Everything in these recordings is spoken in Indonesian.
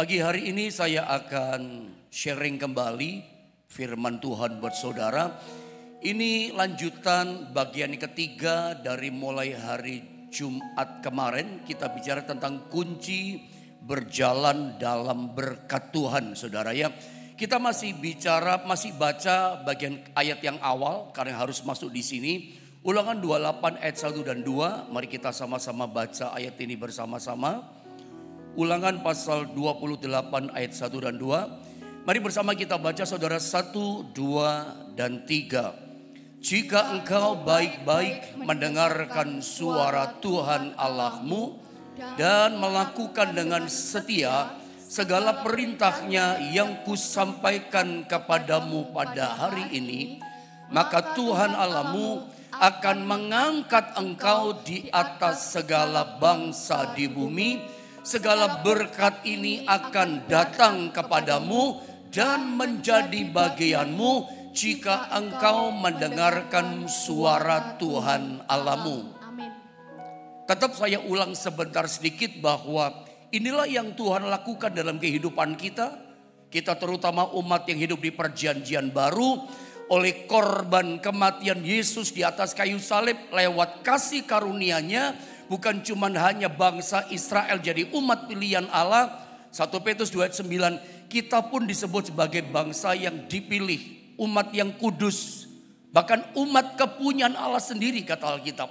Pagi hari ini saya akan sharing kembali firman Tuhan buat saudara. Ini lanjutan bagian ketiga dari mulai hari Jumat kemarin. Kita bicara tentang kunci berjalan dalam berkat Tuhan, saudara ya. Kita masih baca bagian ayat yang awal karena harus masuk di sini. Ulangan 28 ayat 1 dan 2. Mari kita sama-sama baca ayat ini bersama-sama. Ulangan pasal 28 ayat 1 dan 2. Mari bersama kita baca saudara 1, 2 dan 3. Jika engkau baik-baik mendengarkan suara Tuhan Allahmu dan melakukan dengan setia segala perintahnya yang kusampaikan kepadamu pada hari ini, maka Tuhan Allahmu akan mengangkat engkau di atas segala bangsa di bumi. Segala berkat ini akan datang kepadamu dan menjadi bagianmu jika engkau mendengarkan suara Tuhan Allahmu. Tetap saya ulang sebentar sedikit bahwa inilah yang Tuhan lakukan dalam kehidupan kita. Kita terutama umat yang hidup di perjanjian baru. Oleh korban kematian Yesus di atas kayu salib lewat kasih karunia-Nya. Bukan cuma hanya bangsa Israel jadi umat pilihan Allah. 1 Petrus 2 ayat 9. Kita pun disebut sebagai bangsa yang dipilih. Umat yang kudus. Bahkan umat kepunyaan Allah sendiri kata Alkitab.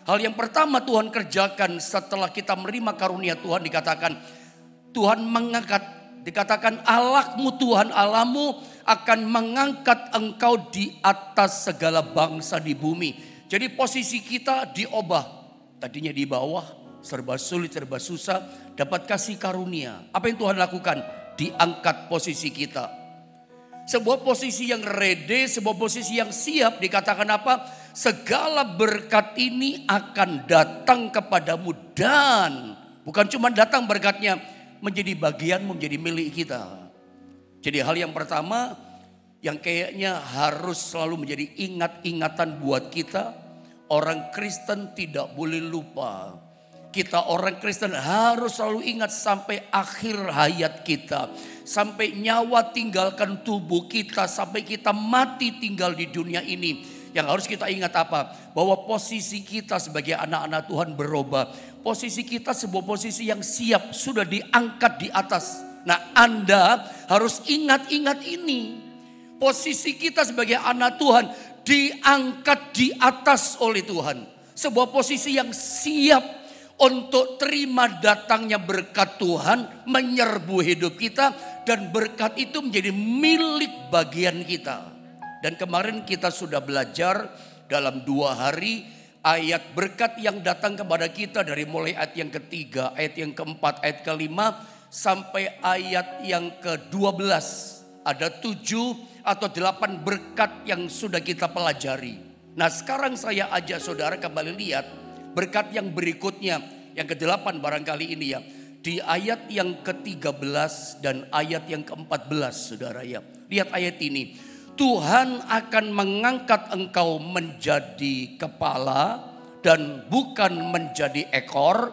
Hal yang pertama Tuhan kerjakan setelah kita menerima karunia Tuhan dikatakan. Tuhan mengangkat. Dikatakan Allahmu Tuhan Allahmu akan mengangkat engkau di atas segala bangsa di bumi. Jadi posisi kita diubah. Tadinya di bawah, serba sulit, serba susah, dapat kasih karunia. Apa yang Tuhan lakukan? Diangkat posisi kita. Sebuah posisi yang ready, sebuah posisi yang siap. Dikatakan apa? Segala berkat ini akan datang kepadamu dan bukan cuma datang berkatnya, menjadi bagianmu, menjadi milik kita. Jadi hal yang pertama yang kayaknya harus selalu menjadi ingat-ingatan buat kita. Orang Kristen tidak boleh lupa. Kita orang Kristen harus selalu ingat sampai akhir hayat kita. Sampai nyawa tinggalkan tubuh kita. Sampai kita mati tinggal di dunia ini. Yang harus kita ingat apa? Bahwa posisi kita sebagai anak-anak Tuhan berubah. Posisi kita sebuah posisi yang siap. Sudah diangkat di atas. Nah, Anda harus ingat-ingat ini. Posisi kita sebagai anak Tuhan diangkat di atas oleh Tuhan. Sebuah posisi yang siap untuk terima datangnya berkat Tuhan menyerbu hidup kita. Dan berkat itu menjadi milik bagian kita. Dan kemarin kita sudah belajar dalam 2 hari ayat berkat yang datang kepada kita dari mulai ayat yang ketiga, ayat yang keempat, ayat kelima sampai ayat yang ke-12. Ada 7 atau 8 berkat yang sudah kita pelajari. Nah sekarang saya ajak saudara kembali lihat berkat yang berikutnya. Yang ke-8 barangkali ini ya. Di ayat yang ke-13 dan ayat yang ke-14 saudara ya. Lihat ayat ini. Tuhan akan mengangkat engkau menjadi kepala dan bukan menjadi ekor.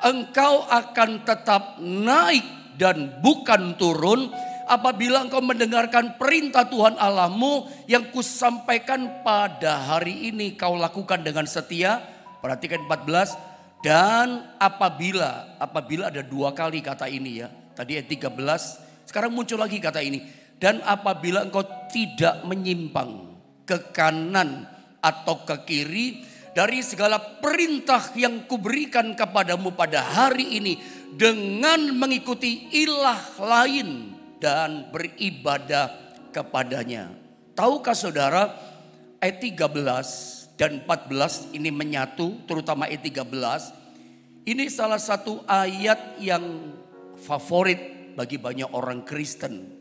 Engkau akan tetap naik dan bukan turun. Apabila engkau mendengarkan perintah Tuhan Allahmu yang kusampaikan pada hari ini kau lakukan dengan setia. Perhatikan 14. Dan apabila ada 2 kali kata ini ya. Tadi ayat 13. Sekarang muncul lagi kata ini. Dan apabila engkau tidak menyimpang ke kanan atau ke kiri dari segala perintah yang kuberikan kepadamu pada hari ini. Dengan mengikuti ilah lain. Dan beribadah kepadanya. Tahukah saudara ayat 13 dan 14 ini menyatu, terutama ayat 13. Ini salah satu ayat yang favorit bagi banyak orang Kristen.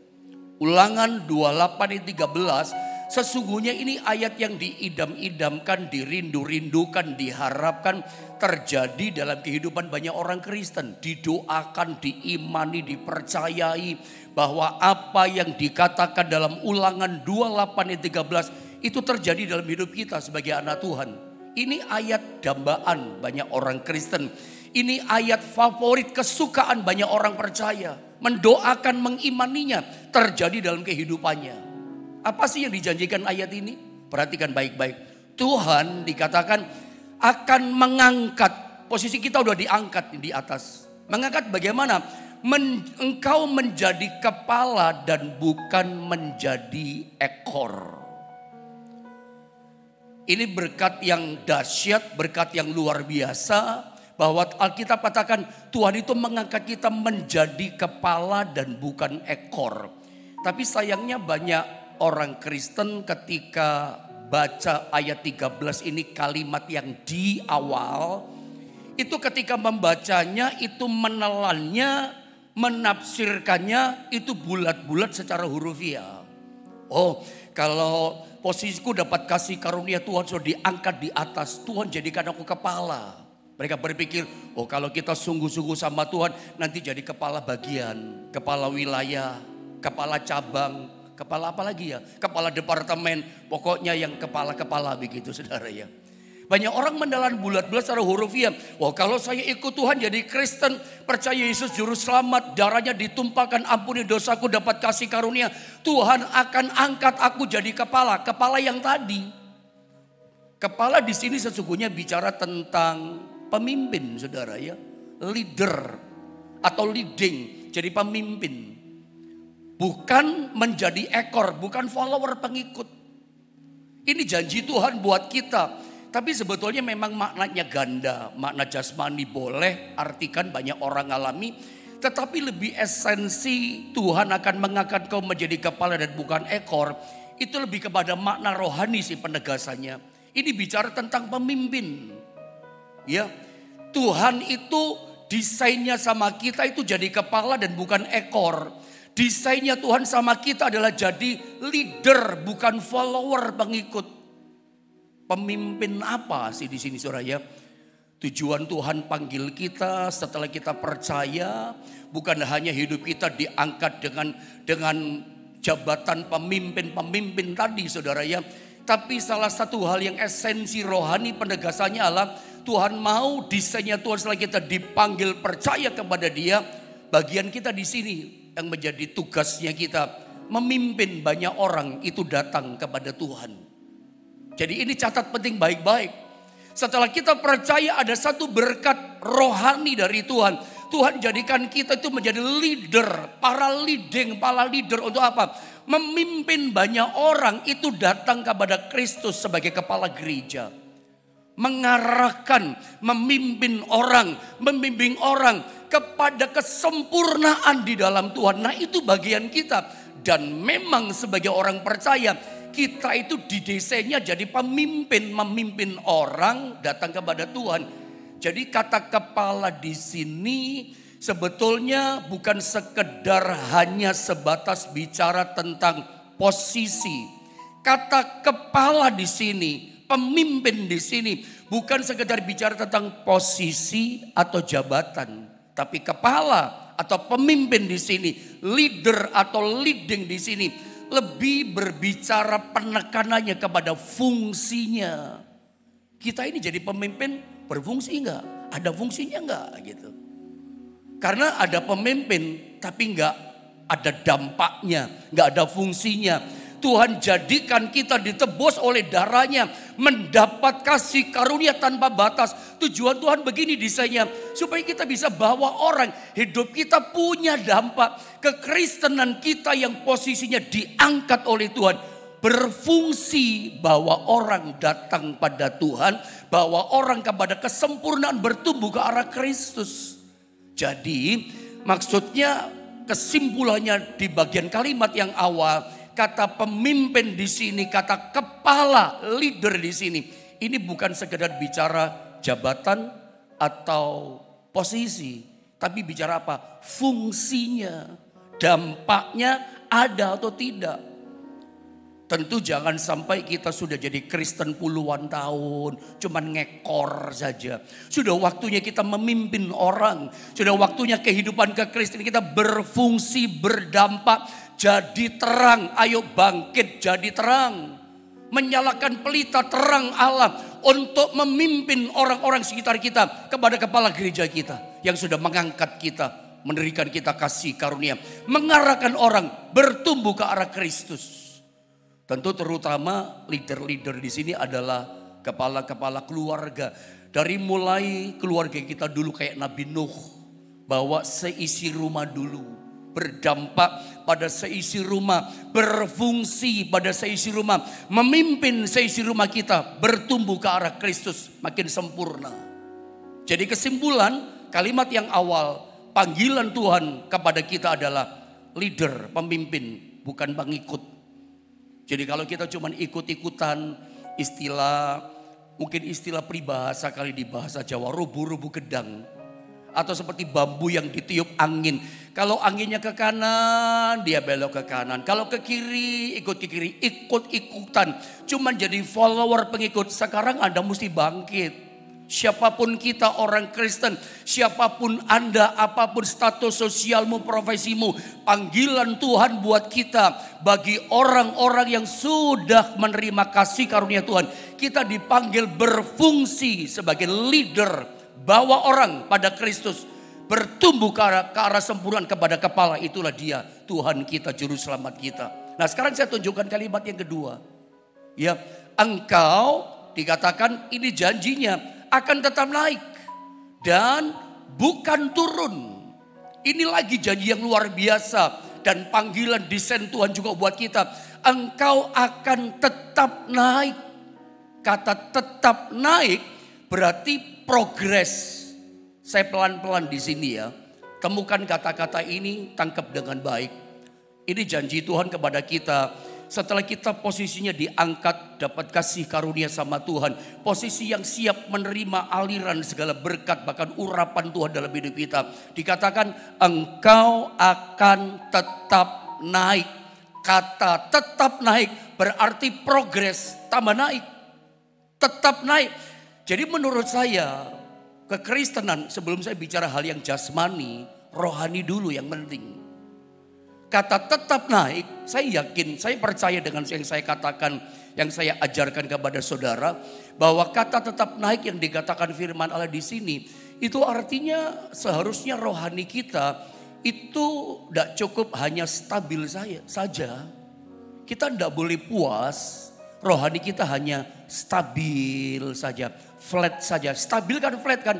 Ulangan 28 ayat 13, sesungguhnya ini ayat yang diidam-idamkan, dirindu-rindukan, diharapkan terjadi dalam kehidupan banyak orang Kristen. Didoakan, diimani, dipercayai bahwa apa yang dikatakan dalam Ulangan 28 ayat 13 itu terjadi dalam hidup kita sebagai anak Tuhan. Ini ayat dambaan banyak orang Kristen. Ini ayat favorit kesukaan banyak orang percaya. Mendoakan, mengimaninya terjadi dalam kehidupannya. Apa sih yang dijanjikan ayat ini? Perhatikan baik-baik. Tuhan dikatakan akan mengangkat. Posisi kita udah diangkat di atas. Mengangkat bagaimana? Engkau menjadi kepala dan bukan menjadi ekor. Ini berkat yang dahsyat, berkat yang luar biasa. Bahwa Alkitab katakan Tuhan itu mengangkat kita menjadi kepala dan bukan ekor. Tapi sayangnya banyak orang Kristen ketika baca ayat 13 ini, kalimat yang di awal. Itu ketika membacanya itu menelannya, menafsirkannya itu bulat-bulat secara hurufiah. Oh, kalau posisiku dapat kasih karunia Tuhan sudah diangkat di atas, Tuhan jadikan aku kepala. Mereka berpikir, oh kalau kita sungguh-sungguh sama Tuhan nanti jadi kepala bagian, kepala wilayah, kepala cabang, kepala apa lagi ya? Kepala departemen, pokoknya yang kepala-kepala begitu saudara ya. Banyak orang menelan bulat-bulat secara hurufiah. Wah kalau saya ikut Tuhan jadi Kristen, percaya Yesus juru selamat, darahnya ditumpahkan, ampuni dosaku, dapat kasih karunia. Tuhan akan angkat aku jadi kepala. Kepala yang tadi. Kepala di sini sesungguhnya bicara tentang pemimpin saudara ya. Leader atau leading, jadi pemimpin. Bukan menjadi ekor, bukan follower pengikut. Ini janji Tuhan buat kita. Tapi sebetulnya memang maknanya ganda. Makna jasmani boleh, artikan banyak orang alami. Tetapi lebih esensi Tuhan akan mengangkat kau menjadi kepala dan bukan ekor. Itu lebih kepada makna rohani sih penegasannya. Ini bicara tentang pemimpin. Ya, Tuhan itu desainnya sama kita itu jadi kepala dan bukan ekor. Desainnya Tuhan sama kita adalah jadi leader bukan follower pengikut. Pemimpin apa sih di sini saudara ya? Tujuan Tuhan panggil kita setelah kita percaya bukan hanya hidup kita diangkat dengan jabatan pemimpin tadi saudara ya. Tapi salah satu hal yang esensi rohani penegasannya adalah Tuhan mau desainnya Tuhan setelah kita dipanggil percaya kepada Dia. Bagian kita di sini yang menjadi tugasnya kita memimpin banyak orang itu datang kepada Tuhan. Jadi ini catat penting baik-baik. Setelah kita percaya ada satu berkat rohani dari Tuhan. Tuhan jadikan kita itu menjadi leader, para leader untuk apa? Memimpin banyak orang itu datang kepada Kristus sebagai kepala gereja. Mengarahkan, memimpin orang, membimbing orang kepada kesempurnaan di dalam Tuhan. Nah itu bagian kita. Dan memang sebagai orang percaya kita itu didesainnya jadi pemimpin, memimpin orang datang kepada Tuhan. Jadi kata kepala di sini sebetulnya bukan sekedar hanya sebatas bicara tentang posisi. Kata kepala di sini, pemimpin di sini bukan sekedar bicara tentang posisi atau jabatan, tapi kepala atau pemimpin di sini, leader atau leading di sini lebih berbicara penekanannya kepada fungsinya. Kita ini jadi pemimpin berfungsi enggak? Ada fungsinya enggak gitu. Karena ada pemimpin tapi enggak ada dampaknya, enggak ada fungsinya. Tuhan jadikan kita ditebus oleh darahnya, mendapat kasih karunia tanpa batas. Tujuan Tuhan begini desainnya, supaya kita bisa bawa orang, hidup kita punya dampak. Kekristenan kita yang posisinya diangkat oleh Tuhan, berfungsi bawa orang datang pada Tuhan, bawa orang kepada kesempurnaan bertumbuh ke arah Kristus. Jadi maksudnya kesimpulannya di bagian kalimat yang awal, kata pemimpin di sini, kata kepala, leader di sini, ini bukan sekedar bicara jabatan atau posisi, tapi bicara apa? Fungsinya, dampaknya ada atau tidak. Tentu jangan sampai kita sudah jadi Kristen puluhan tahun, cuman ngekor saja. Sudah waktunya kita memimpin orang, sudah waktunya kehidupan kekristenan kita berfungsi, berdampak, jadi terang. Ayo bangkit jadi terang. Menyalakan pelita terang Allah untuk memimpin orang-orang sekitar kita kepada kepala gereja kita yang sudah mengangkat kita, memberikan kita kasih karunia, mengarahkan orang bertumbuh ke arah Kristus. Tentu terutama leader-leader di sini adalah kepala-kepala keluarga. Dari mulai keluarga kita dulu kayak Nabi Nuh, bawa seisi rumah dulu, berdampak pada seisi rumah, berfungsi pada seisi rumah, memimpin seisi rumah kita bertumbuh ke arah Kristus makin sempurna. Jadi kesimpulan kalimat yang awal, panggilan Tuhan kepada kita adalah leader, pemimpin, bukan pengikut. Jadi kalau kita cuma ikut-ikutan istilah, mungkin istilah peribahasa kali di bahasa Jawa, rubuh-rubuh gedang. Atau seperti bambu yang ditiup angin. Kalau anginnya ke kanan, dia belok ke kanan. Kalau ke kiri, ikut ke kiri. Ikut-ikutan. Cuman jadi follower pengikut. Sekarang Anda mesti bangkit. Siapapun kita orang Kristen. Siapapun Anda, apapun status sosialmu, profesimu. Panggilan Tuhan buat kita. Bagi orang-orang yang sudah menerima kasih karunia Tuhan. Kita dipanggil berfungsi sebagai leader. Bawa orang pada Kristus, bertumbuh ke arah sempurnaan kepada kepala. Itulah dia Tuhan kita, juru selamat kita. Nah sekarang saya tunjukkan kalimat yang kedua. Ya, engkau dikatakan ini janjinya akan tetap naik dan bukan turun. Ini lagi janji yang luar biasa dan panggilan desain Tuhan juga buat kita. Engkau akan tetap naik. Kata tetap naik berarti progres. Saya pelan-pelan di sini ya. Temukan kata-kata ini, tangkap dengan baik. Ini janji Tuhan kepada kita. Setelah kita posisinya diangkat, dapat kasih karunia sama Tuhan. Posisi yang siap menerima aliran segala berkat, bahkan urapan Tuhan dalam hidup kita. Dikatakan engkau akan tetap naik. Kata tetap naik berarti progres, tambah naik. Tetap naik. Jadi menurut saya kekristenan, sebelum saya bicara hal yang jasmani, rohani dulu yang penting. Kata tetap naik, saya yakin, saya percaya dengan yang saya katakan, yang saya ajarkan kepada saudara, bahwa kata tetap naik yang dikatakan firman Allah di sini, itu artinya seharusnya rohani kita itu tidak cukup hanya stabil saja. Kita tidak boleh puas. Rohani kita hanya stabil saja, flat saja. Stabil kan flat kan.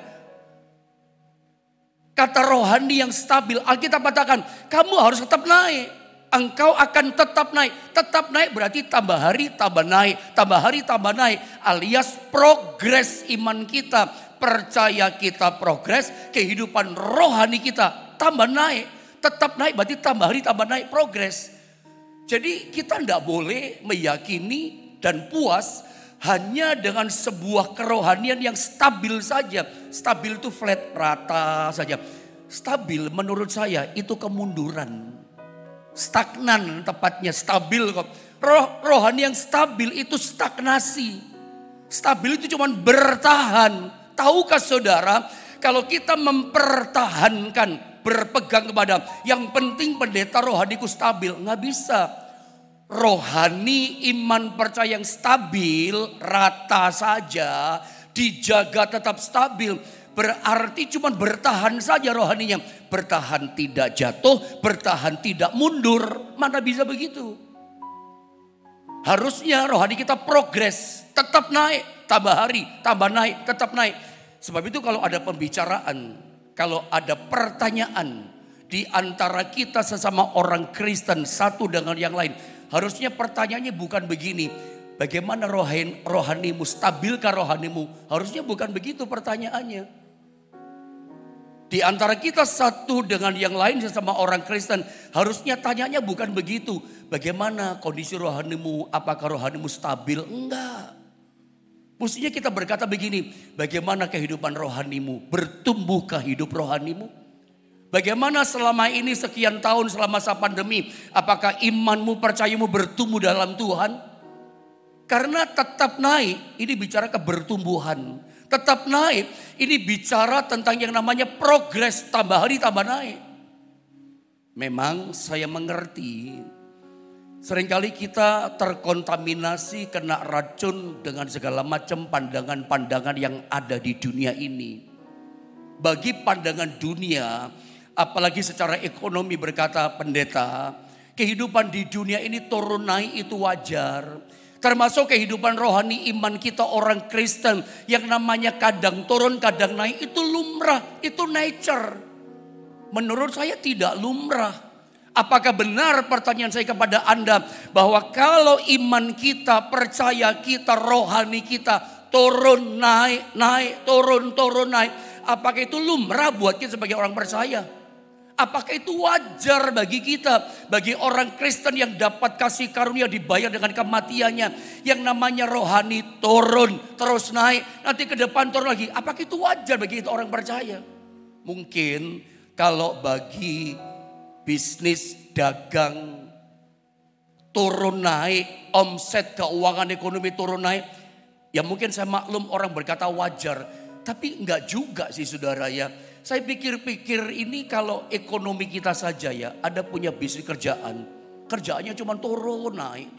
Kata rohani yang stabil, Alkitab katakan kamu harus tetap naik. Engkau akan tetap naik. Tetap naik berarti tambah hari tambah naik. Tambah hari tambah naik. Alias progres iman kita. Percaya kita progres. Kehidupan rohani kita tambah naik. Tetap naik berarti tambah hari tambah naik, progres. Jadi kita tidak boleh meyakini dan puas hanya dengan sebuah kerohanian yang stabil saja. Stabil itu flat, rata saja. Stabil menurut saya itu kemunduran. Stagnan tepatnya, stabil kok. Rohani yang stabil itu stagnasi. Stabil itu cuma bertahan. Tahukah saudara, kalau kita mempertahankan, berpegang kepada yang penting pendeta rohaniku stabil, nggak bisa. Rohani iman percaya yang stabil, rata saja, dijaga tetap stabil. Berarti cuma bertahan saja rohaninya. Bertahan tidak jatuh, bertahan tidak mundur. Mana bisa begitu? Harusnya rohani kita progres, tetap naik. Tambah hari, tambah naik, tetap naik. Sebab itu kalau ada pembicaraan, kalau ada pertanyaan di antara kita sesama orang Kristen satu dengan yang lain. Harusnya pertanyaannya bukan begini, bagaimana rohanimu, stabilkah rohanimu? Harusnya bukan begitu pertanyaannya. Di antara kita satu dengan yang lain sesama orang Kristen, harusnya tanyanya bukan begitu. Bagaimana kondisi rohanimu, apakah rohanimu stabil? Enggak. Mestinya kita berkata begini, bagaimana kehidupan rohanimu? Bertumbuhkah hidup rohanimu? Bagaimana selama ini sekian tahun selama masa pandemi, apakah imanmu, percayamu bertumbuh dalam Tuhan? Karena tetap naik, ini bicara kebertumbuhan. Tetap naik, ini bicara tentang yang namanya progres, tambah hari tambah naik. Memang saya mengerti, Seringkali kita terkontaminasi, kena racun dengan segala macam pandangan-pandangan yang ada di dunia ini. Bagi pandangan dunia, apalagi secara ekonomi berkata pendeta, kehidupan di dunia ini turun naik itu wajar. Termasuk kehidupan rohani iman kita orang Kristen yang namanya kadang turun kadang naik itu lumrah, itu nature. Menurut saya tidak lumrah. Apakah benar pertanyaan saya kepada Anda bahwa kalau iman kita, percaya kita, rohani kita turun naik, naik, turun, turun naik. Apakah itu lumrah buat kita sebagai orang percaya? Apakah itu wajar bagi kita, bagi orang Kristen yang dapat kasih karunia dibayar dengan kematiannya, yang namanya rohani turun terus naik, nanti ke depan turun lagi. Apakah itu wajar bagi kita orang percaya? Mungkin kalau bagi bisnis dagang turun naik, omset keuangan ekonomi turun naik, ya mungkin saya maklum orang berkata wajar, tapi enggak juga sih saudara ya. Saya pikir-pikir ini kalau ekonomi kita saja ya, ada punya bisnis kerjaannya cuma turun naik,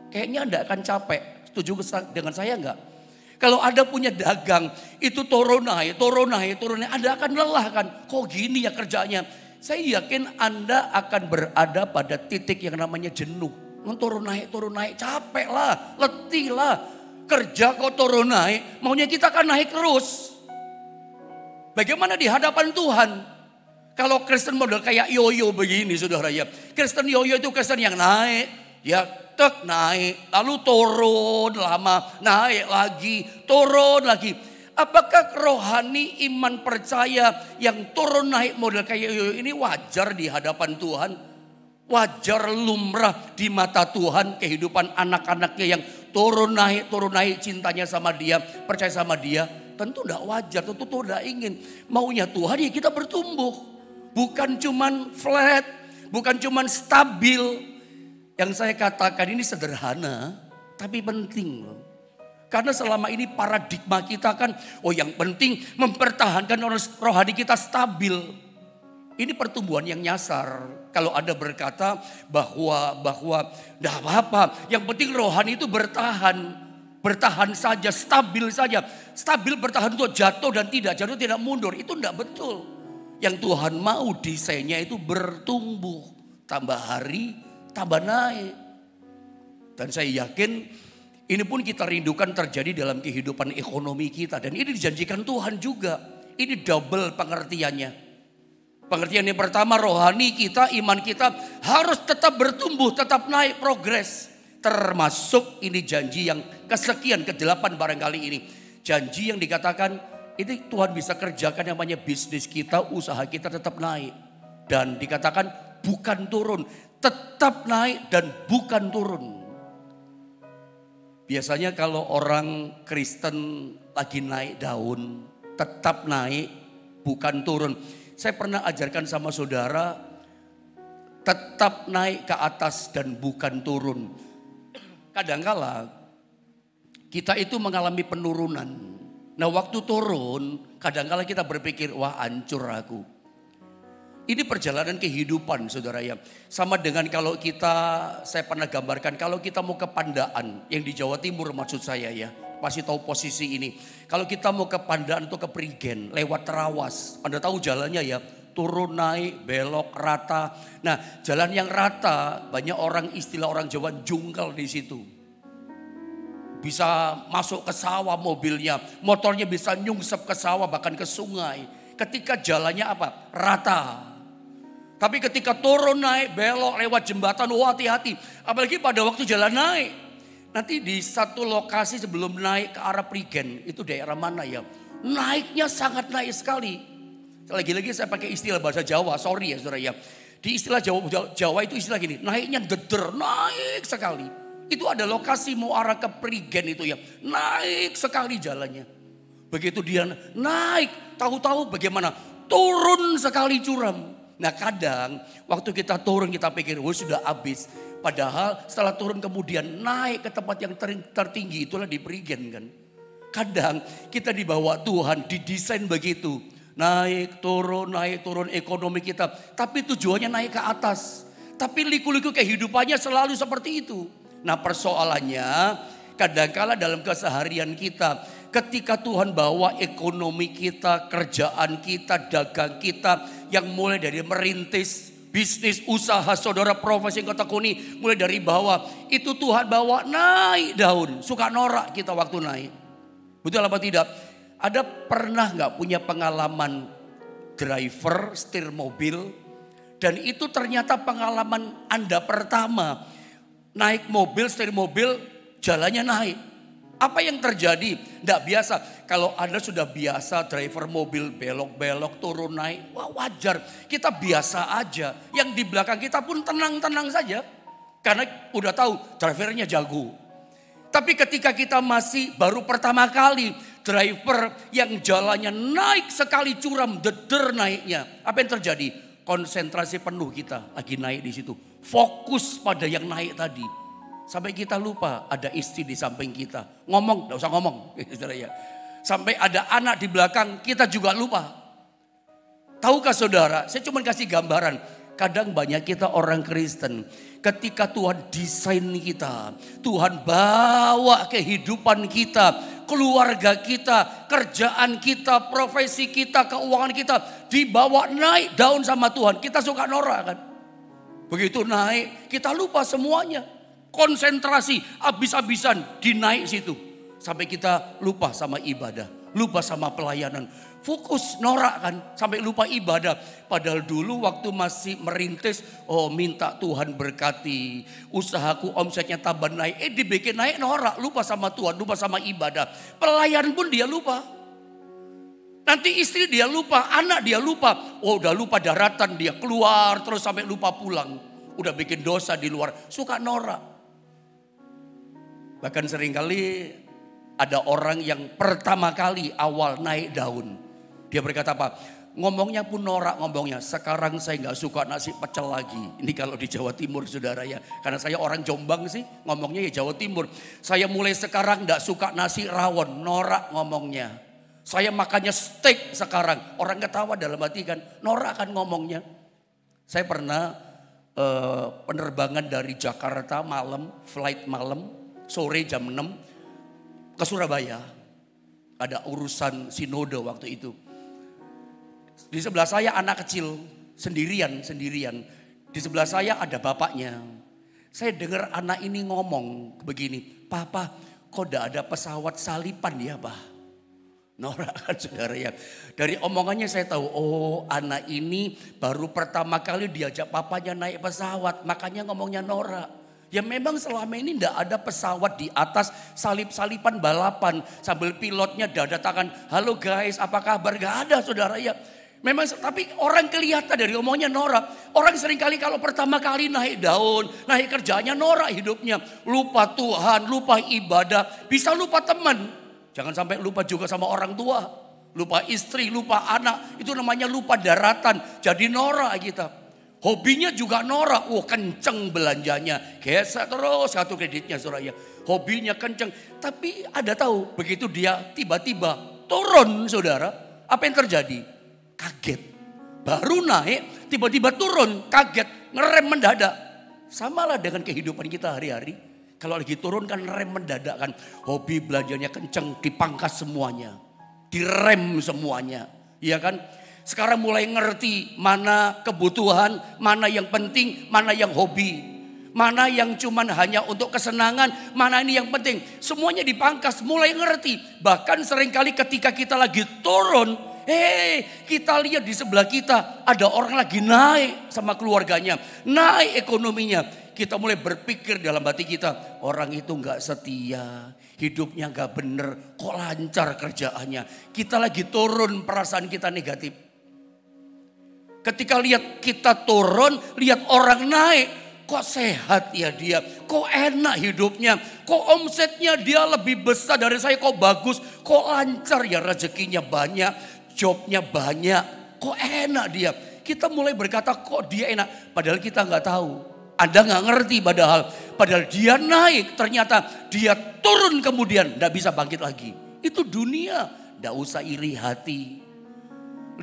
kayaknya enggak akan capek. Setuju dengan saya enggak? Kalau ada punya dagang itu turun naik, Anda akan lelah kan? Kok gini ya kerjanya? Saya yakin Anda akan berada pada titik yang namanya jenuh. Turun naik, capek lah, letih lah. Kerja kok turun naik, maunya kita kan naik terus. Bagaimana di hadapan Tuhan? Kalau Kristen model kayak yoyo begini saudara ya. Kristen yoyo itu Kristen yang naik, ya tek naik, lalu turun lama, naik lagi, turun lagi. Apakah rohani iman percaya yang turun naik model kayak yoyo ini wajar di hadapan Tuhan? Wajar lumrah di mata Tuhan kehidupan anak-anaknya yang turun naik cintanya sama dia, percaya sama dia? Tentu tidak wajar, tentu tidak ingin. Maunya Tuhan ya kita bertumbuh. Bukan cuman flat, bukan cuman stabil. Yang saya katakan ini sederhana tapi penting loh. Karena selama ini paradigma kita kan, yang penting mempertahankan rohani kita stabil. Ini pertumbuhan yang nyasar. Kalau Anda berkata bahwa tidak apa-apa, yang penting rohani itu bertahan saja, stabil saja. Stabil bertahan untuk jatuh dan tidak mundur, itu tidak betul. Yang Tuhan mau desainnya itu bertumbuh, tambah hari, tambah naik. Dan saya yakin ini pun kita rindukan terjadi dalam kehidupan ekonomi kita. Dan ini dijanjikan Tuhan juga. Ini double pengertiannya. Pengertian yang pertama, rohani kita, iman kita harus tetap bertumbuh, tetap naik, progres. Termasuk ini janji yang kesekian, ke-8 barangkali ini. Janji yang dikatakan ini Tuhan bisa kerjakan yang namanya bisnis kita, usaha kita tetap naik. Dan dikatakan bukan turun, tetap naik dan bukan turun. Biasanya kalau orang Kristen lagi naik daun, tetap naik, bukan turun. Saya pernah ajarkan sama saudara, tetap naik ke atas dan bukan turun. Kadangkala kita itu mengalami penurunan. Nah waktu turun, kadangkala kita berpikir, wah hancur aku. Ini perjalanan kehidupan saudara ya. Sama dengan kalau saya pernah gambarkan kalau kita mau ke Pandaan. Yang di Jawa Timur maksud saya ya. Pasti tahu posisi ini. Kalau kita mau ke Pandaan atau ke Prigen lewat Terawas. Anda tahu jalannya ya. Turun naik, belok, rata. Nah jalan yang rata banyak istilah orang Jawa jungkel di situ. Bisa masuk ke sawah mobilnya. Motornya bisa nyungsep ke sawah bahkan ke sungai. Ketika jalannya apa? Rata. Tapi ketika turun naik, belok lewat jembatan, hati-hati. Apalagi pada waktu jalan naik. Nanti di satu lokasi sebelum naik ke arah Prigen, itu daerah mana ya? Naiknya sangat naik sekali. Lagi-lagi saya pakai istilah bahasa Jawa, sorry ya saudara ya. Di istilah Jawa itu istilah gini, naiknya geder, naik sekali. Itu ada lokasi mau arah ke Prigen itu ya, naik sekali jalannya. Begitu dia naik, tahu-tahu bagaimana? Turun sekali curam. Nah kadang waktu kita turun kita pikir sudah habis. Padahal setelah turun kemudian naik ke tempat yang tertinggi itulah di Prigen kan. Kadang kita dibawa Tuhan didesain begitu. Naik turun ekonomi kita. Tapi tujuannya naik ke atas. Tapi liku-liku kehidupannya selalu seperti itu. Nah persoalannya kadangkala dalam keseharian kita, ketika Tuhan bawa ekonomi kita, kerjaan kita, dagang kita, yang mulai dari merintis bisnis, usaha, saudara profesi yang ketekuni, mulai dari bawah, itu Tuhan bawa naik daun. Suka norak kita waktu naik. Betul apa tidak? Ada pernah gak punya pengalaman driver setir mobil? Dan itu ternyata pengalaman Anda pertama. Naik mobil, setir mobil, jalannya naik. Apa yang terjadi? Tidak biasa. Kalau Anda sudah biasa driver mobil belok-belok, turun naik, wah wajar. Kita biasa aja. Yang di belakang kita pun tenang-tenang saja. Karena udah tahu drivernya jago. Tapi ketika kita masih baru pertama kali, driver yang jalannya naik sekali curam, deder naiknya. Apa yang terjadi? Konsentrasi penuh kita lagi naik di situ. Fokus pada yang naik tadi. Sampai kita lupa ada istri di samping kita. Ngomong, gak usah ngomong. Sampai ada anak di belakang, kita juga lupa. Tahukah saudara, saya cuma kasih gambaran. Kadang banyak kita orang Kristen, ketika Tuhan desain kita, Tuhan bawa kehidupan kita, keluarga kita, kerjaan kita, profesi kita, keuangan kita, dibawa naik daun sama Tuhan. Kita suka norak kan. Begitu naik, kita lupa semuanya. Konsentrasi, habis-habisan dinaik situ. Sampai kita lupa sama ibadah, lupa sama pelayanan. Fokus norak kan, sampai lupa ibadah. Padahal dulu waktu masih merintis, oh minta Tuhan berkati. Usahaku omsetnya tambah naik, dibikin naik norak. Lupa sama Tuhan, lupa sama ibadah. Pelayan pun dia lupa. Nanti istri dia lupa, anak dia lupa. Oh udah lupa daratan, dia keluar terus sampai lupa pulang. Udah bikin dosa di luar, suka norak. Bahkan seringkali ada orang yang pertama kali awal naik daun. Dia berkata apa? Ngomongnya pun norak ngomongnya. Sekarang saya gak suka nasi pecel lagi. Ini kalau di Jawa Timur saudara ya. Karena saya orang Jombang sih, ngomongnya ya Jawa Timur. Saya mulai sekarang gak suka nasi rawon. Norak ngomongnya. Saya makannya steak sekarang. Orang ketawa dalam hati kan. Norak kan ngomongnya. Saya pernah penerbangan dari Jakarta malam. Flight malam. Sore jam 6. Ke Surabaya. Ada urusan sinode waktu itu. Di sebelah saya anak kecil, sendirian. Di sebelah saya ada bapaknya. Saya dengar anak ini ngomong begini, Papa kok tidak ada pesawat salipan ya Pak? Norak kan saudara ya. Dari omongannya saya tahu, oh anak ini baru pertama kali diajak papanya naik pesawat. Makanya ngomongnya norak. Ya memang selama ini tidak ada pesawat di atas salip-salipan balapan. Sambil pilotnya dada tangan, halo guys apa kabar? Gak ada saudara ya. Memang tapi orang kelihatan dari omongnya norak. Orang seringkali kalau pertama kali naik daun, naik kerjanya norak hidupnya. Lupa Tuhan, lupa ibadah, bisa lupa teman. Jangan sampai lupa juga sama orang tua. Lupa istri, lupa anak, itu namanya lupa daratan. Jadi norak kita. Hobinya juga norak, kenceng belanjanya. Gesek terus kartu kreditnya saudara. Hobinya kenceng. Tapi ada tahu begitu dia tiba-tiba turun saudara. Apa yang terjadi? Kaget. Baru naik tiba-tiba turun. Kaget. Ngerem mendadak. Samalah dengan kehidupan kita hari-hari. Kalau lagi turun kan rem mendadak kan. Hobi belanjanya kenceng dipangkas semuanya. Direm semuanya. Iya kan? Sekarang mulai ngerti mana kebutuhan, mana yang penting, mana yang hobi. Mana yang cuman hanya untuk kesenangan, mana ini yang penting. Semuanya dipangkas, mulai ngerti. Bahkan seringkali ketika kita lagi turun, kita lihat di sebelah kita ada orang lagi naik sama keluarganya. Naik ekonominya. Kita mulai berpikir dalam hati kita, orang itu gak setia, hidupnya gak bener, kok lancar kerjaannya. Kita lagi turun, perasaan kita negatif. Ketika lihat kita turun, lihat orang naik, kok sehat ya dia, kok enak hidupnya, kok omsetnya dia lebih besar dari saya, kok bagus, kok lancar ya rezekinya banyak, jobnya banyak, kok enak dia. Kita mulai berkata kok dia enak, padahal kita nggak tahu. Anda nggak ngerti padahal dia naik, ternyata dia turun kemudian nggak bisa bangkit lagi. Itu dunia, nggak usah iri hati.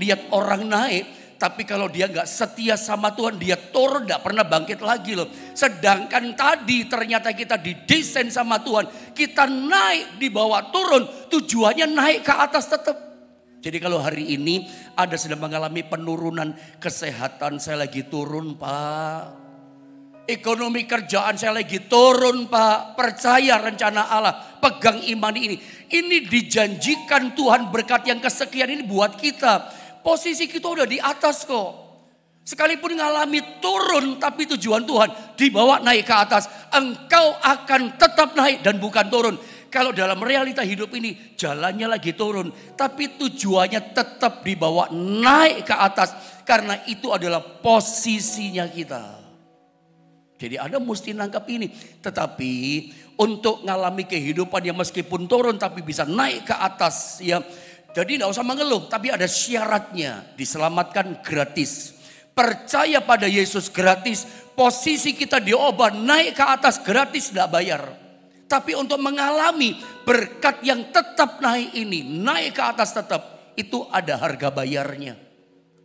Lihat orang naik. Tapi kalau dia nggak setia sama Tuhan, dia turun nggak pernah bangkit lagi loh. Sedangkan tadi ternyata kita didesain sama Tuhan, kita naik di bawah turun, tujuannya naik ke atas tetap. Jadi kalau hari ini ada sedang mengalami penurunan kesehatan, saya lagi turun Pak. Ekonomi kerjaan saya lagi turun Pak. Percaya rencana Allah, pegang iman ini. Ini dijanjikan Tuhan berkat yang kesekian ini buat kita. Posisi kita udah di atas kok. Sekalipun ngalami turun tapi tujuan Tuhan dibawa naik ke atas. Engkau akan tetap naik dan bukan turun. Kalau dalam realita hidup ini jalannya lagi turun. Tapi tujuannya tetap dibawa naik ke atas. Karena itu adalah posisinya kita. Jadi Anda mesti nangkap ini. Tetapi untuk ngalami kehidupan yang meskipun turun tapi bisa naik ke atas ya. Jadi tidak usah mengeluh, tapi ada syaratnya. Diselamatkan gratis. Percaya pada Yesus gratis. Posisi kita diubah naik ke atas gratis, tidak bayar. Tapi untuk mengalami berkat yang tetap naik ini, naik ke atas tetap, itu ada harga bayarnya.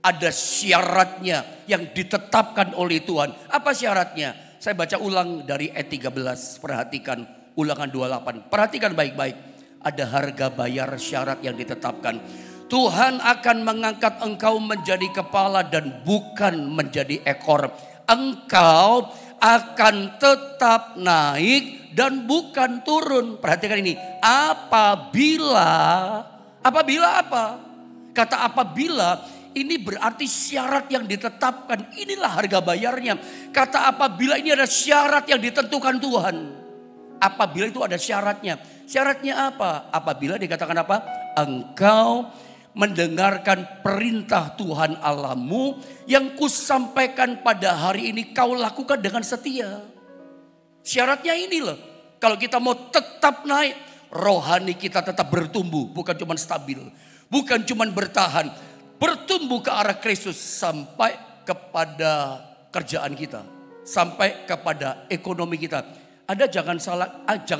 Ada syaratnya yang ditetapkan oleh Tuhan. Apa syaratnya? Saya baca ulang dari ayat 13, perhatikan ulangan 28. Perhatikan baik-baik. Ada harga bayar syarat yang ditetapkan. Tuhan akan mengangkat engkau menjadi kepala dan bukan menjadi ekor. Engkau akan tetap naik dan bukan turun. Perhatikan ini. Apabila apa? Kata apabila ini berarti syarat yang ditetapkan. Inilah harga bayarnya. Kata apabila ini ada syarat yang ditentukan Tuhan. Apabila itu ada syaratnya. Syaratnya apa? Apabila dikatakan apa? Engkau mendengarkan perintah Tuhan Allahmu yang kusampaikan pada hari ini kau lakukan dengan setia. Syaratnya ini loh. Kalau kita mau tetap naik, rohani kita tetap bertumbuh. Bukan cuma stabil. Bukan cuma bertahan. Bertumbuh ke arah Kristus sampai kepada kerjaan kita. Sampai kepada ekonomi kita. Anda jangan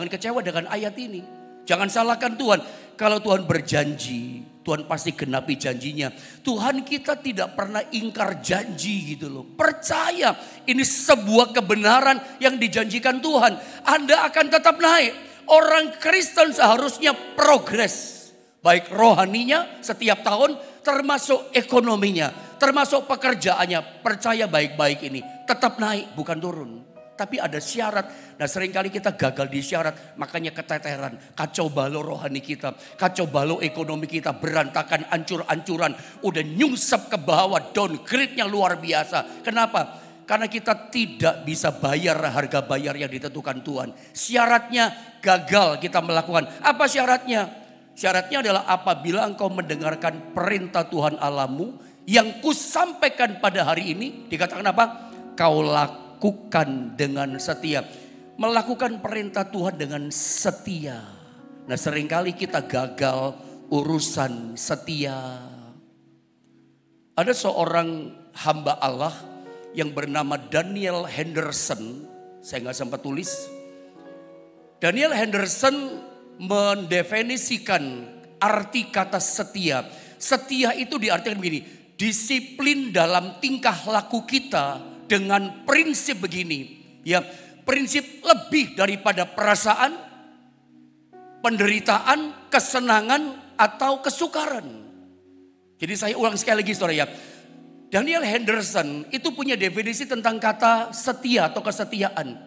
kecewa dengan ayat ini. Jangan salahkan Tuhan. Kalau Tuhan berjanji, Tuhan pasti genapi janjinya. Tuhan kita tidak pernah ingkar janji gitu loh. Percaya ini sebuah kebenaran yang dijanjikan Tuhan. Anda akan tetap naik. Orang Kristen seharusnya progres. Baik rohaninya setiap tahun, termasuk ekonominya, termasuk pekerjaannya. Percaya baik-baik ini. Tetap naik, bukan turun. Tapi ada syarat. Nah seringkali kita gagal di syarat. Makanya keteteran. Kacau balau rohani kita. Kacau balau ekonomi kita. Berantakan, ancur-ancuran. Udah nyungsep ke bawah. Downgrade-nya luar biasa. Kenapa? Karena kita tidak bisa bayar harga bayar yang ditentukan Tuhan. Syaratnya gagal kita melakukan. Apa syaratnya? Syaratnya adalah apabila engkau mendengarkan perintah Tuhan Allahmu. Yang kusampaikan pada hari ini. Dikatakan apa? Kau lakukan dengan setia. Melakukan perintah Tuhan dengan setia. Nah seringkali kita gagal urusan setia. Ada seorang hamba Allah yang bernama Daniel Henderson. Saya nggak sempat tulis. Daniel Henderson mendefinisikan arti kata setia. Setia itu diartikan begini. Disiplin dalam tingkah laku kita. Dengan prinsip begini, ya prinsip lebih daripada perasaan, penderitaan, kesenangan atau kesukaran. Jadi saya ulang sekali lagi saudara ya. Daniel Henderson itu punya definisi tentang kata setia atau kesetiaan.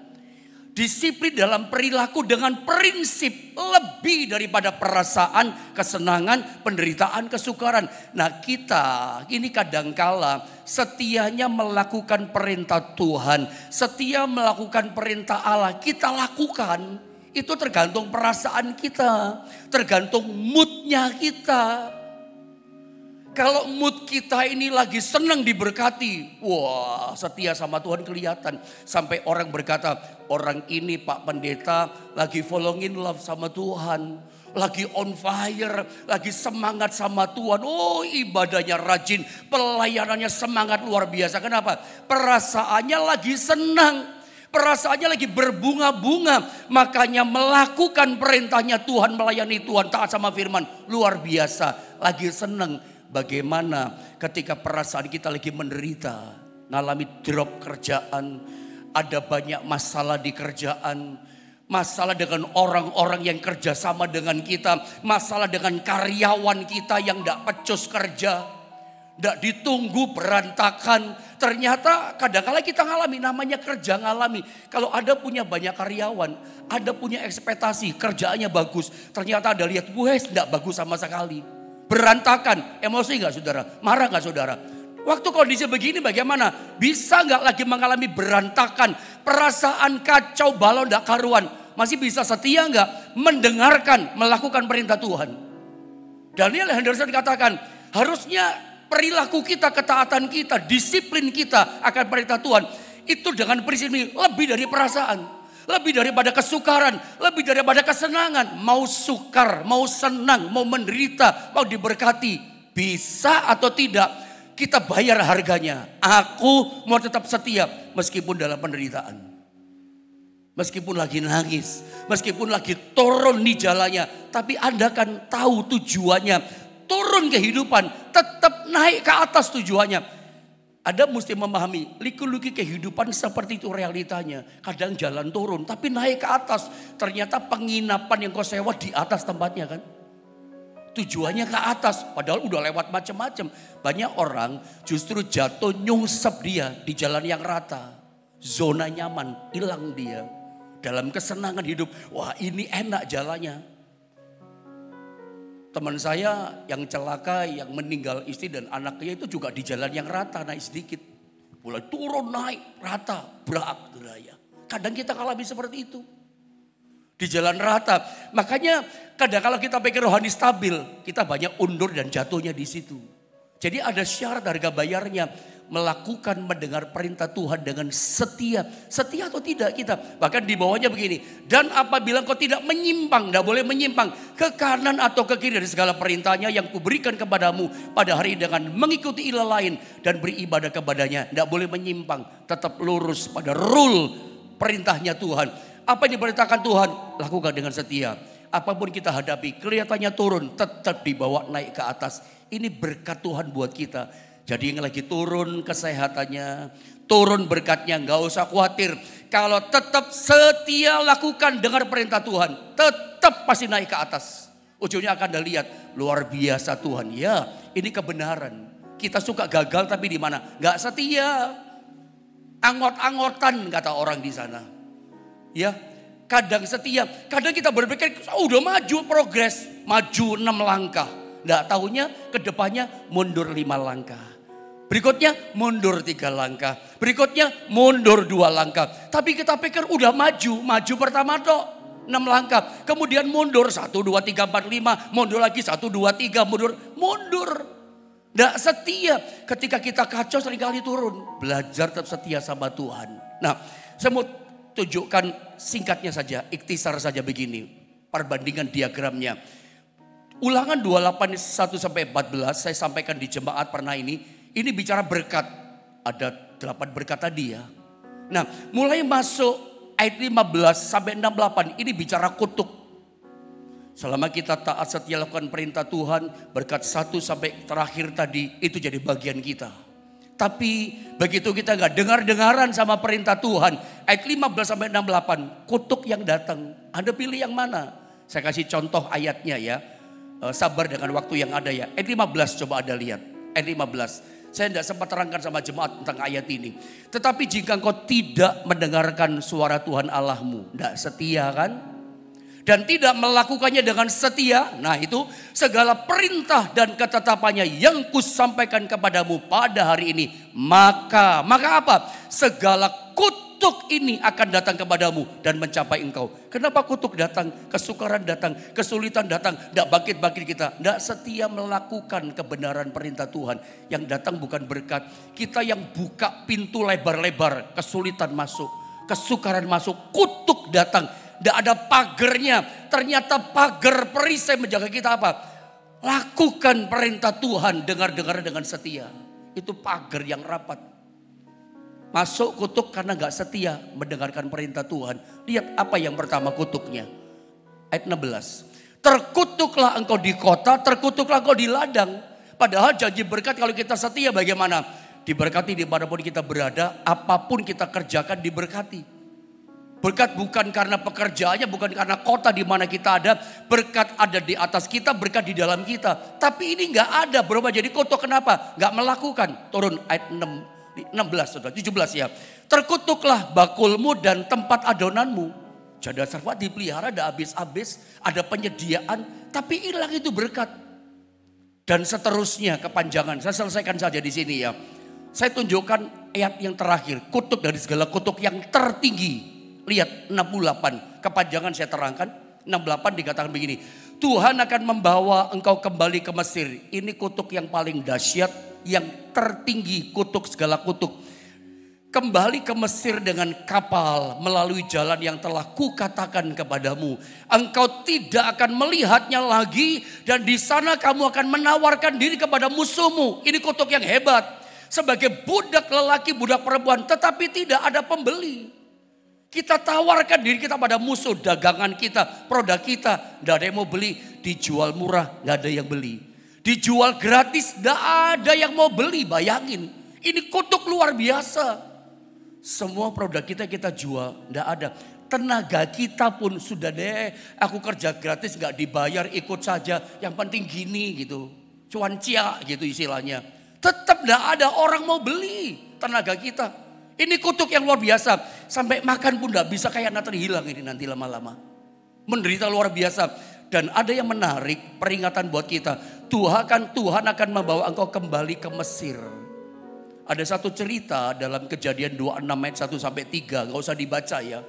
Disiplin dalam perilaku dengan prinsip lebih daripada perasaan, kesenangan, penderitaan, kesukaran. Nah kita ini kadangkala setianya melakukan perintah Tuhan. Setia melakukan perintah Allah. Kita lakukan. Itu tergantung perasaan kita. Tergantung moodnya kita. Kalau mood kita ini lagi senang diberkati. Wah setia sama Tuhan kelihatan. Sampai orang berkata, orang ini Pak Pendeta lagi falling in love sama Tuhan. Lagi on fire, lagi semangat sama Tuhan. Oh ibadahnya rajin, pelayanannya semangat luar biasa. Kenapa? Perasaannya lagi senang. Perasaannya lagi berbunga-bunga. Makanya melakukan perintahnya Tuhan, melayani Tuhan, taat sama firman. Luar biasa, lagi senang. bagaimana ketika perasaan kita lagi menderita, ngalami drop kerjaan, ada banyak masalah di kerjaan, masalah dengan orang-orang yang kerja sama dengan kita, masalah dengan karyawan kita yang tidak pecus kerja, tidak ditunggu berantakan. Ternyata kadang-kala kita ngalami, namanya kerja ngalami. Kalau Anda punya banyak karyawan, Anda punya ekspektasi kerjaannya bagus, ternyata Anda lihat, wes tidak bagus sama sekali. Berantakan, emosi gak saudara? Marah gak saudara? Waktu kondisi begini bagaimana? Bisa gak lagi mengalami berantakan, perasaan kacau balau gak karuan? Masih bisa setia gak mendengarkan, melakukan perintah Tuhan? Daniel Henderson katakan, harusnya perilaku kita, ketaatan kita, disiplin kita akan perintah Tuhan, itu dengan prinsip ini lebih dari perasaan, lebih daripada kesukaran, lebih daripada kesenangan. Mau sukar, mau senang, mau menderita, mau diberkati, bisa atau tidak, kita bayar harganya. Aku mau tetap setia meskipun dalam penderitaan, meskipun lagi nangis, meskipun lagi turun di jalannya. Tapi Anda kan tahu tujuannya, turun kehidupan, tetap naik ke atas tujuannya. Anda mesti memahami, liku-liku kehidupan seperti itu realitanya. Kadang jalan turun tapi naik ke atas. Ternyata penginapan yang kau sewa di atas tempatnya kan. Tujuannya ke atas, padahal udah lewat macam-macam. Banyak orang justru jatuh nyungsep dia di jalan yang rata. Zona nyaman, hilang dia. Dalam kesenangan hidup, wah ini enak jalannya. Teman saya yang celaka, yang meninggal istri dan anaknya itu juga di jalan yang rata, naik sedikit. Mulai turun naik, rata, berak. Kadang kita alami seperti itu. Di jalan rata. Makanya kadang kalau kita pikir rohani stabil, kita banyak undur dan jatuhnya di situ. Jadi ada syarat harga bayarnya, melakukan mendengar perintah Tuhan dengan setia. Setia atau tidak kita. Bahkan di bawahnya begini. Dan apabila kau tidak menyimpang, tidak boleh menyimpang ke kanan atau ke kiri dari segala perintahnya yang kuberikan kepadamu pada hari ini dengan mengikuti ilah lain dan beribadah kepadanya. Tidak boleh menyimpang, tetap lurus pada rule perintahnya Tuhan. Apa yang diperintahkan Tuhan, lakukan dengan setia. Apapun kita hadapi, kelihatannya turun, tetap dibawa naik ke atas. Ini berkat Tuhan buat kita. Jadi yang lagi turun kesehatannya, turun berkatnya, gak usah khawatir. Kalau tetap setia lakukan dengar perintah Tuhan, tetap pasti naik ke atas. Ujungnya akan Anda lihat, luar biasa Tuhan. Ya, ini kebenaran. Kita suka gagal tapi di mana? Gak setia. Angot-angotan kata orang di sana. Ya, kadang setia, kadang kita berpikir udah maju progres, maju 6 langkah. Nggak tahunya ke depannya mundur 5 langkah. Berikutnya mundur 3 langkah. Berikutnya mundur 2 langkah. Tapi kita pikir udah maju pertama tok 6 langkah. Kemudian mundur 1, 2, 3, 4, 5. Mundur lagi 1, 2, 3, mundur. Nggak setia. Ketika kita kacau seringkali turun. Belajar tetap setia sama Tuhan. Nah, saya mau tunjukkan singkatnya saja, ikhtisar saja begini. Perbandingan diagramnya. Ulangan 28 1-14 saya sampaikan di jemaat pernah ini. Ini bicara berkat. Ada 8 berkat tadi ya. Nah mulai masuk ayat 15-68 ini bicara kutuk. Selama kita taat setia lakukan perintah Tuhan, berkat 1 sampai terakhir tadi itu jadi bagian kita. Tapi begitu kita gak dengar-dengaran sama perintah Tuhan. Ayat 15-68 kutuk yang datang. Anda pilih yang mana? Saya kasih contoh ayatnya ya. Sabar dengan waktu yang ada ya. Ayat 15 coba Anda lihat. Ayat 15. Saya tidak sempat terangkan sama jemaat tentang ayat ini. Tetapi jika engkau tidak mendengarkan suara Tuhan Allahmu. Tidak setia kan? Dan tidak melakukannya dengan setia. Nah itu segala perintah dan ketetapannya yang kusampaikan kepadamu pada hari ini. Maka apa? Segala kutuk ini akan datang kepadamu dan mencapai engkau. Kenapa kutuk datang? Kesukaran datang, kesulitan datang. Tidak bangkit-bangkit kita. Tidak setia melakukan kebenaran perintah Tuhan. Yang datang bukan berkat. Kita yang buka pintu lebar-lebar. Kesulitan masuk, kesukaran masuk, kutuk datang. Tidak ada pagernya. Ternyata pagar perisai menjaga kita apa? Lakukan perintah Tuhan. Dengar-dengar dengan setia. Itu pagar yang rapat. Masuk kutuk karena gak setia mendengarkan perintah Tuhan. Lihat apa yang pertama kutuknya. Ayat 16. Terkutuklah engkau di kota, terkutuklah engkau di ladang. Padahal janji berkat kalau kita setia bagaimana? Diberkati dimanapun kita berada, apapun kita kerjakan diberkati. Berkat bukan karena pekerjaannya, bukan karena kota di mana kita ada. Berkat ada di atas kita, berkat di dalam kita. Tapi ini nggak ada, berubah jadi kutuk. Kenapa? Nggak melakukan. Turun ayat 16, 17 ya. Terkutuklah bakulmu dan tempat adonanmu. Janda Sarfat dipelihara, ada habis-habis, ada penyediaan. Tapi hilang itu berkat. Dan seterusnya kepanjangan. Saya selesaikan saja di sini ya. Saya tunjukkan ayat yang terakhir. Kutuk dari segala kutuk yang tertinggi. Lihat 68, kepanjangan saya terangkan. 68 dikatakan begini. Tuhan akan membawa engkau kembali ke Mesir. Ini kutuk yang paling dahsyat, yang tertinggi kutuk segala kutuk. Kembali ke Mesir dengan kapal melalui jalan yang telah kukatakan kepadamu. Engkau tidak akan melihatnya lagi dan di sana kamu akan menawarkan diri kepada musuhmu. Ini kutuk yang hebat. Sebagai budak lelaki, budak perempuan, tetapi tidak ada pembeli. Kita tawarkan diri kita pada musuh, dagangan kita, produk kita. Tidak ada yang mau beli, dijual murah, tidak ada yang beli. Dijual gratis, tidak ada yang mau beli, bayangin. Ini kutuk luar biasa. Semua produk kita jual, tidak ada. Tenaga kita pun sudah deh, aku kerja gratis gak dibayar, ikut saja. Yang penting gini gitu, cuancia gitu istilahnya. Tetap tidak ada orang mau beli tenaga kita. Ini kutuk yang luar biasa. Sampai makan pun tidak bisa, kayak nanti hilang ini nanti lama-lama. Menderita luar biasa. Dan ada yang menarik, peringatan buat kita. Tuhan akan membawa engkau kembali ke Mesir. Ada satu cerita dalam Kejadian 26 ayat 1 sampai 3. Gak usah dibaca ya.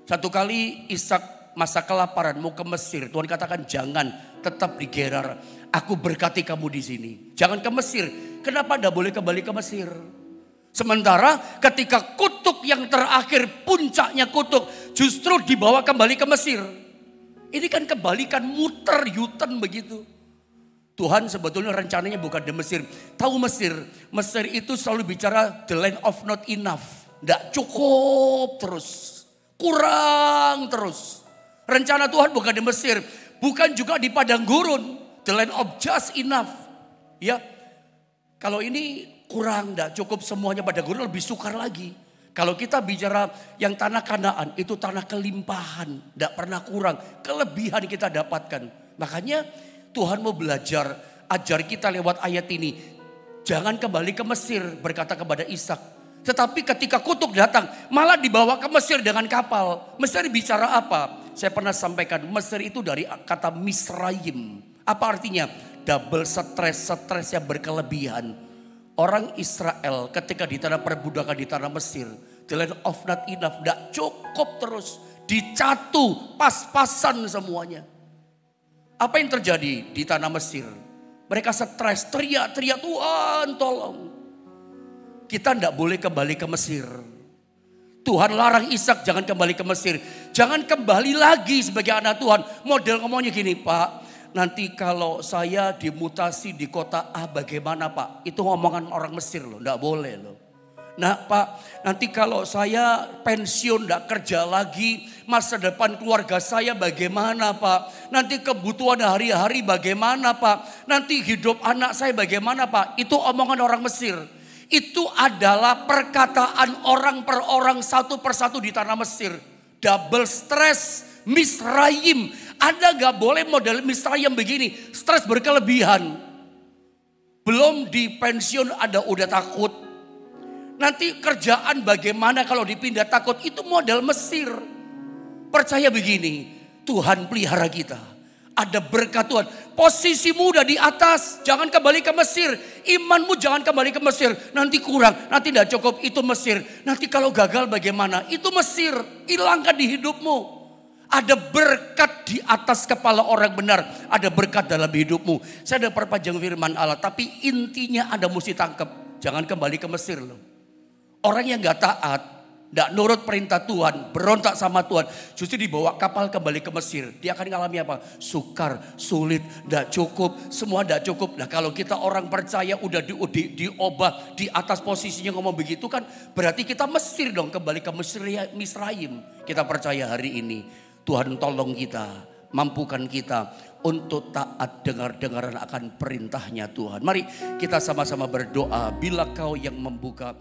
Satu kali Ishak masa kelaparan mau ke Mesir. Tuhan katakan jangan, tetap di Gerar. Aku berkati kamu di sini. Jangan ke Mesir. Kenapa tidak boleh kembali ke Mesir? Sementara ketika kutuk yang terakhir, puncaknya kutuk, justru dibawa kembali ke Mesir. Ini kan kebalikan, muter, U-turn begitu. Tuhan sebetulnya rencananya bukan di Mesir. Tahu Mesir? Mesir itu selalu bicara the land of not enough. Tidak cukup terus. Kurang terus. Rencana Tuhan bukan di Mesir. Bukan juga di padang gurun. The land of just enough. Ya, kalau ini kurang, tidak cukup semuanya pada gurun, lebih sukar lagi. Kalau kita bicara yang tanah Kanaan, itu tanah kelimpahan, tidak pernah kurang, kelebihan kita dapatkan. Makanya Tuhan mau belajar, ajar kita lewat ayat ini. Jangan kembali ke Mesir, berkata kepada Ishak. Tetapi ketika kutuk datang, malah dibawa ke Mesir dengan kapal. Mesir bicara apa? Saya pernah sampaikan, Mesir itu dari kata Misraim. Apa artinya? Double stres yang berkelebihan. Orang Israel ketika di tanah perbudakan di tanah Mesir, the land of not enough, tidak cukup terus, dicatu, pas-pasan semuanya. Apa yang terjadi di tanah Mesir? Mereka stres, teriak-teriak, Tuhan tolong. Kita tidak boleh kembali ke Mesir. Tuhan larang Ishak jangan kembali ke Mesir. Jangan kembali lagi sebagai anak Tuhan. Model ngomongnya gini, Pak. Nanti kalau saya dimutasi di kota A bagaimana Pak? Itu ngomongan orang Mesir loh, enggak boleh loh. Nah Pak, nanti kalau saya pensiun enggak kerja lagi, masa depan keluarga saya bagaimana Pak? Nanti kebutuhan hari-hari bagaimana Pak? Nanti hidup anak saya bagaimana Pak? Itu omongan orang Mesir. Itu adalah perkataan orang per orang, satu persatu di tanah Mesir. Double stress, Misraim. Ada gak boleh model Misraim begini, stres berkelebihan. Belum di pensiun ada udah takut. Nanti kerjaan bagaimana kalau dipindah takut, itu model Mesir. Percaya begini, Tuhan pelihara kita. Ada berkat Tuhan, posisimu udah di atas, jangan kembali ke Mesir. Imanmu jangan kembali ke Mesir, nanti kurang, nanti tidak cukup, itu Mesir. Nanti kalau gagal bagaimana, itu Mesir, hilangkan di hidupmu. Ada berkat di atas kepala orang benar. Ada berkat dalam hidupmu. Saya ada perpanjang firman Allah. Tapi intinya Anda mesti tangkap. Jangan kembali ke Mesir loh. Orang yang gak taat, gak nurut perintah Tuhan, berontak sama Tuhan, justru dibawa kapal kembali ke Mesir. Dia akan ngalami apa? Sukar, sulit, gak cukup, semua gak cukup. Nah kalau kita orang percaya udah diobah di atas posisinya ngomong begitu kan, berarti kita Mesir dong, kembali ke Misraim. Kita percaya hari ini Tuhan tolong kita mampukan kita untuk taat dengar-dengaran akan perintahnya Tuhan. Mari kita sama-sama berdoa. Bila kau yang membuka